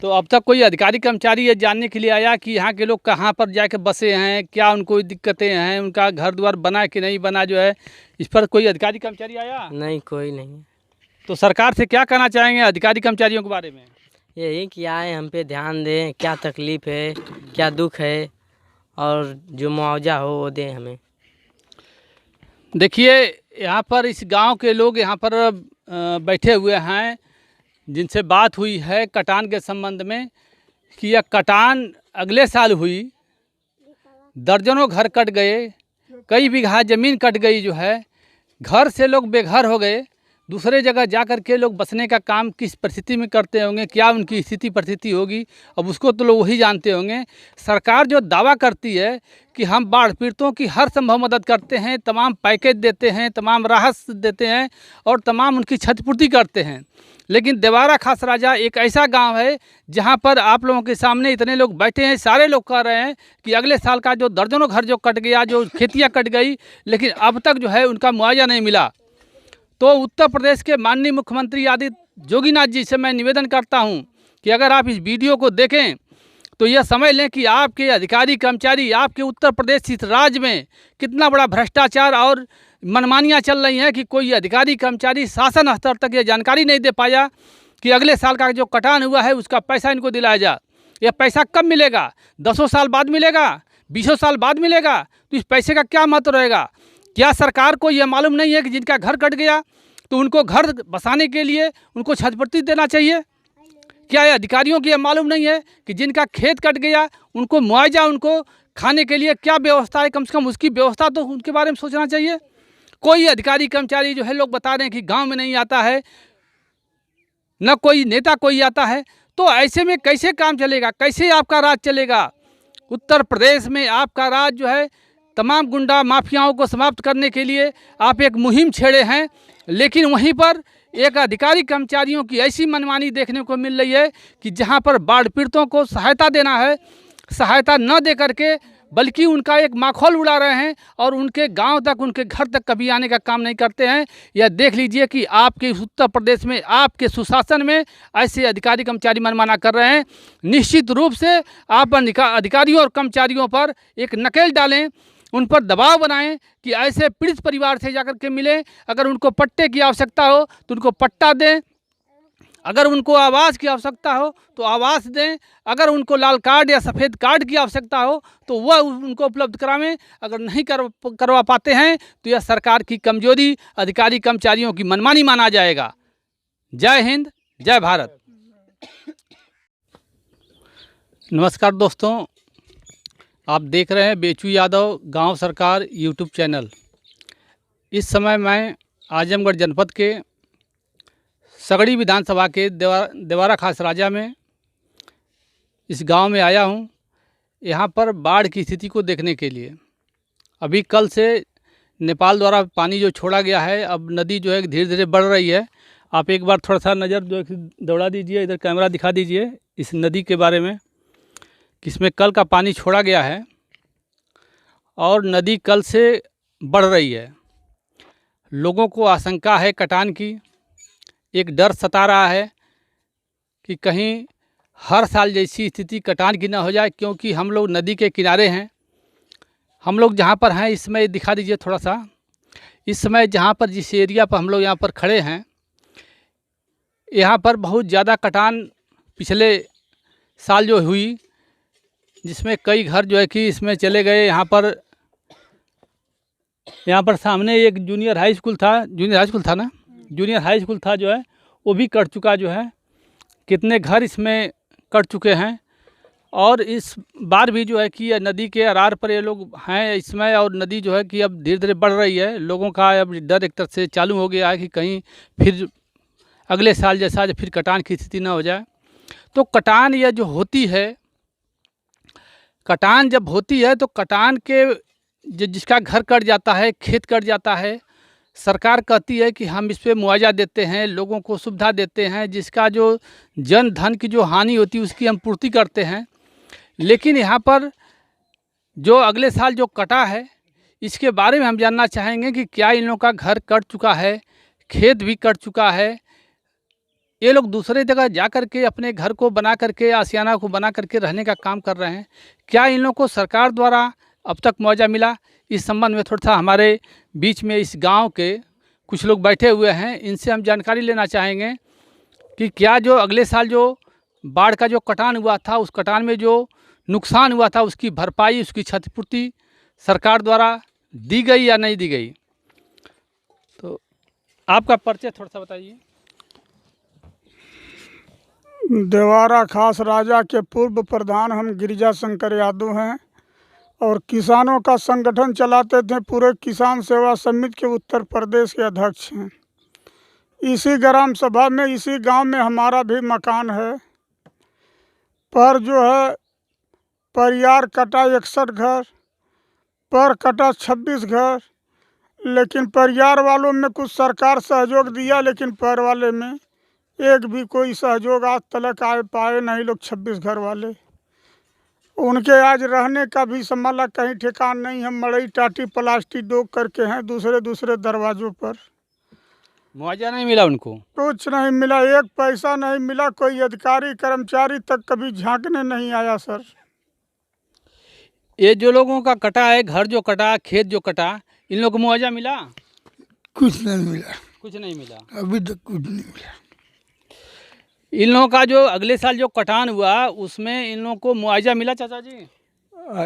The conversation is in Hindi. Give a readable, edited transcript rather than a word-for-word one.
तो अब तक कोई अधिकारी कर्मचारी ये जानने के लिए आया कि यहाँ के लोग कहाँ पर जाके बसे हैं, क्या उनको दिक्कतें हैं, उनका घर द्वार बना कि नहीं बना जो है, इस पर कोई अधिकारी कर्मचारी आया? नहीं, कोई नहीं। तो सरकार से क्या कहना चाहेंगे अधिकारी कर्मचारियों के बारे में? यही कि आए हम पे ध्यान दें, क्या तकलीफ़ है, क्या दुख है, और जो मुआवजा हो वो दें हमें। देखिए, यहाँ पर इस गांव के लोग यहाँ पर बैठे हुए हैं, जिनसे बात हुई है कटान के संबंध में कि यह कटान अगले साल हुई, दर्जनों घर कट गए, कई बीघा ज़मीन कट गई जो है, घर से लोग बेघर हो गए, दूसरे जगह जा कर के लोग बसने का काम किस परिस्थिति में करते होंगे, क्या उनकी स्थिति परिस्थिति होगी, अब उसको तो लोग वही जानते होंगे। सरकार जो दावा करती है कि हम बाढ़ पीड़ितों की हर संभव मदद करते हैं, तमाम पैकेज देते हैं, तमाम राहत देते हैं और तमाम उनकी क्षतिपूर्ति करते हैं, लेकिन देवारा खास राजा एक ऐसा गांव है जहां पर आप लोगों के सामने इतने लोग बैठे हैं, सारे लोग कह रहे हैं कि अगले साल का जो दर्जनों घर जो कट गया, जो खेतियां कट गई, लेकिन अब तक जो है उनका मुआवजा नहीं मिला। तो उत्तर प्रदेश के माननीय मुख्यमंत्री आदित्य जोगीनाथ जी से मैं निवेदन करता हूं कि अगर आप इस वीडियो को देखें तो यह समझ लें कि आपके अधिकारी कर्मचारी, आपके उत्तर प्रदेश इस राज्य में कितना बड़ा भ्रष्टाचार और मनमानियां चल रही हैं कि कोई अधिकारी कर्मचारी शासन स्तर तक ये जानकारी नहीं दे पाया कि अगले साल का जो कटान हुआ है उसका पैसा इनको दिलाया जा। यह पैसा कब मिलेगा? 10 साल बाद मिलेगा? 20 साल बाद मिलेगा? तो इस पैसे का क्या महत्व रहेगा? क्या सरकार को यह मालूम नहीं है कि जिनका घर कट गया तो उनको घर बसाने के लिए उनको क्षतिपूर्ति देना चाहिए? क्या ये अधिकारियों को यह मालूम नहीं है कि जिनका खेत कट गया उनको मुआवजा, उनको खाने के लिए क्या व्यवस्था है, कम से कम उसकी व्यवस्था तो उनके बारे में सोचना चाहिए। कोई अधिकारी कर्मचारी जो है, लोग बता रहे हैं कि गांव में नहीं आता है, न कोई नेता कोई आता है, तो ऐसे में कैसे काम चलेगा, कैसे आपका राज चलेगा? उत्तर प्रदेश में आपका राज जो है तमाम गुंडा माफियाओं को समाप्त करने के लिए आप एक मुहिम छेड़े हैं, लेकिन वहीं पर एक अधिकारी कर्मचारियों की ऐसी मनमानी देखने को मिल रही है कि जहां पर बाढ़ पीड़ितों को सहायता देना है, सहायता न दे करके बल्कि उनका एक माखौल उड़ा रहे हैं और उनके गांव तक, उनके घर तक कभी आने का काम नहीं करते हैं। यह देख लीजिए कि आपके उत्तर प्रदेश में, आपके सुशासन में ऐसे अधिकारी कर्मचारी मनमाना कर रहे हैं। निश्चित रूप से आप अधिकारियों और कर्मचारियों पर एक नकेल डालें, उन पर दबाव बनाएं कि ऐसे पीड़ित परिवार से जाकर के मिलें। अगर उनको पट्टे की आवश्यकता हो तो उनको पट्टा दें, अगर उनको आवास की आवश्यकता हो तो आवास दें, अगर उनको लाल कार्ड या सफ़ेद कार्ड की आवश्यकता हो तो वह उनको उपलब्ध करावें। अगर नहीं करवा पाते हैं तो यह सरकार की कमजोरी, अधिकारी कर्मचारियों की मनमानी माना जाएगा। जय हिंद, जय भारत। नमस्कार दोस्तों, आप देख रहे हैं बेचू यादव गांव सरकार यूट्यूब चैनल। इस समय मैं आजमगढ़ जनपद के सगड़ी विधानसभा के देवारा खास राजा में इस गांव में आया हूं, यहां पर बाढ़ की स्थिति को देखने के लिए। अभी कल से नेपाल द्वारा पानी जो छोड़ा गया है, अब नदी जो है धीरे धीरे बढ़ रही है। आप एक बार थोड़ा सा नज़र जो है दौड़ा दीजिए, इधर कैमरा दिखा दीजिए इस नदी के बारे में कि इसमें कल का पानी छोड़ा गया है और नदी कल से बढ़ रही है। लोगों को आशंका है कटान की, एक डर सता रहा है कि कहीं हर साल जैसी स्थिति कटान की ना हो जाए, क्योंकि हम लोग नदी के किनारे हैं। हम लोग जहाँ पर हैं, इसमें दिखा दीजिए थोड़ा सा, इस समय जहाँ पर जिस एरिया पर हम लोग यहाँ पर खड़े हैं, यहाँ पर बहुत ज़्यादा कटान पिछले साल जो हुई, जिसमें कई घर जो है कि इसमें चले गए। यहाँ पर सामने एक जूनियर हाई स्कूल था ना, जूनियर हाई स्कूल था जो है वो भी कट चुका जो है। कितने घर इसमें कट चुके हैं। और इस बार भी जो है कि नदी के अरार पर ये लोग हैं इसमें, और नदी जो है कि अब धीरे धीरे बढ़ रही है। लोगों का अब डर एक तरह से चालू हो गया है कि कहीं फिर अगले साल जैसा फिर कटान की स्थिति ना हो जाए। तो कटान यह जो होती है, कटान जब होती है तो कटान के जिसका घर कट जाता है, खेत कट जाता है, सरकार कहती है कि हम इस पर मुआवजा देते हैं, लोगों को सुविधा देते हैं, जिसका जो जन धन की जो हानि होती है उसकी हम पूर्ति करते हैं। लेकिन यहाँ पर जो अगले साल जो कटा है, इसके बारे में हम जानना चाहेंगे कि क्या इन लोगों का घर कट चुका है, खेत भी कट चुका है, ये लोग दूसरे जगह जा कर के अपने घर को बना करके, आशियाना को बना करके रहने का काम कर रहे हैं। क्या इन लोगों को सरकार द्वारा अब तक मुआवजा मिला? इस संबंध में थोड़ा सा हमारे बीच में इस गांव के कुछ लोग बैठे हुए हैं, इनसे हम जानकारी लेना चाहेंगे कि क्या जो अगले साल जो बाढ़ का जो कटान हुआ था, उस कटान में जो नुकसान हुआ था, उसकी भरपाई, उसकी क्षतिपूर्ति सरकार द्वारा दी गई या नहीं दी गई? तो आपका परिचय थोड़ा सा बताइए। देवारा खास राजा के पूर्व प्रधान हम गिरिजा शंकर यादव हैं और किसानों का संगठन चलाते थे। पूरे किसान सेवा समिति के उत्तर प्रदेश के अध्यक्ष हैं। इसी ग्राम सभा में, इसी गांव में हमारा भी मकान है, पर जो है परियार कटा 61 घर, पर कटा 26 घर, लेकिन परियार वालों में कुछ सरकार सहयोग दिया, लेकिन पर वाले में एक भी कोई सहयोग आज तक पाए नहीं लोग। 26 घर वाले, उनके आज रहने का भी संभाला कहीं ठिकान नहीं है। मड़ई टाटी प्लास्टिक डोक करके हैं दूसरे दरवाजों पर। मुआवजा नहीं मिला उनको? कुछ नहीं मिला, एक पैसा नहीं मिला। कोई अधिकारी कर्मचारी तक कभी झांकने नहीं आया सर। ये जो लोगों का कटा है, घर जो कटा, खेत जो कटा, इन लोगों को मुआवजा मिला? कुछ नहीं मिला, कुछ नहीं मिला, अभी तक कुछ नहीं मिला। इन लोगों का जो अगले साल जो कटान हुआ, उसमें इन लोगों को मुआवजा मिला चाचा जी?